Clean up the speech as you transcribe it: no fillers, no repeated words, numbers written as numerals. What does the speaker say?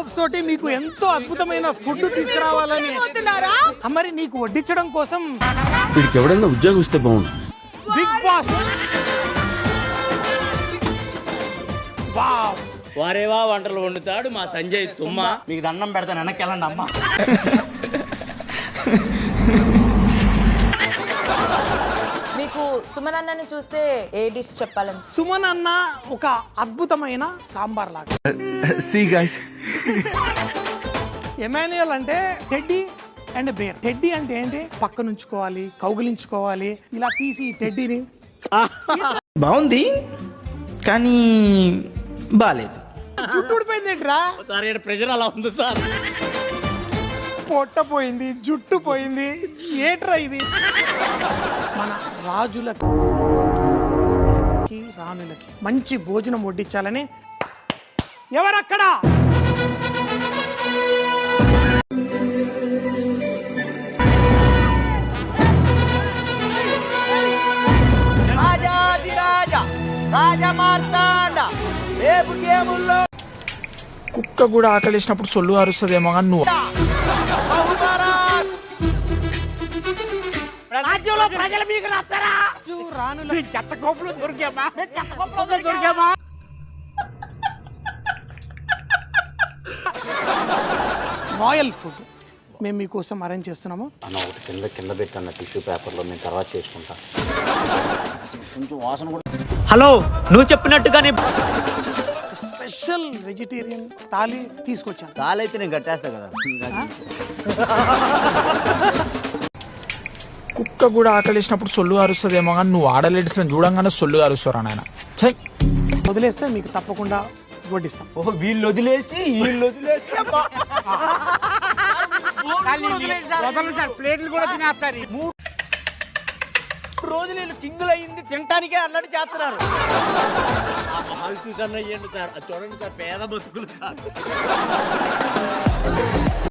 Hopes తోటి మీకు ఎంతో అద్భుతమైన ఫుడ్ తీసుకురావాలని. మరి నీకు వడ్డించడం కోసం వీడికి ఎవడన్నా ఉద్యోగం ఇస్తే బాగుండు. బిగ్ బాస్ వారేవా వంటలు వండుతాడు మా సంజయ్ తుమ్మ. మీకు దండం పెడతాను, వెనక్కి వెళ్ళండి అమ్మ. మీకు సుమన్ అన్నని చూస్తే ఏ డిష్ చెప్పాలని? సుమన్ అన్న ఒక అద్భుతమైన సాంబార్ లాగా. ఎమాన్యుయల్ అంటే టెడ్డీ అండ్ బేర్. టెడ్డీ అంటే ఏంటి? పక్క నుంచుకోవాలి, కౌగిలించుకోవాలి, ఇలా తీసి టెడ్డీని. బాగుంది కానీ బాలేదు. జుట్టు ఊడిపోయింది ఏంట్రా? సార్ ఇక్కడ ప్రెషర్ అలా ఉంది సార్. పొట్ట పోయింది, జుట్టు పోయింది, ఏట్రా ఇది? మన రాజులకి రాణులకి మంచి భోజనం వడ్డించాలని. ఎవరక్కడ? కుక్క కూడా ఆకలిసినప్పుడు సొల్లు అరుస్తుందేమో కానీ నువ్వు. రాజ్యంలో ప్రజలు మీకు నచ్చరా? రాణుల చెత్త కోపంలో దొరికామా? దొరికామా? రాయల్ ఫుడ్ మేము మీకోసం అరేంజ్ చేస్తున్నాము. అన్న ఒకటి కింద పెట్టన్న టిష్యూ పేపర్లో మేము తర్వాత చేసుకుంటాం. కొంచెం వాసన కూడా. హలో, నువ్వు చెప్పినట్టుగానే స్పెషల్ వెజిటేరియన్ థాలీ తీసుకొచ్చాను. కాలైతే నేను కట్టేస్తా కదా. కుక్క కూడా ఆకలిసినప్పుడు సొల్లు అరుస్తుందేమో కానీ నువ్వు ఆడలేడిసిన చూడంగానే సొల్లు అరుస్తారా నాయన. వదిలేస్తే మీకు తప్పకుండా వడ్డిస్తాం. ఓహో, వీళ్ళు వదిలేసి వీళ్ళు వదిలేసి ప్లేట్లు కూడా తినేస్తారు. 3 రోజులు వీళ్ళు కింగులు అయింది తినటానికే అన్నట్టు చేస్తున్నారు. చూసన్న ఇవ్వండి సార్, చూడండి సార్, పేద బతుకులు సార్.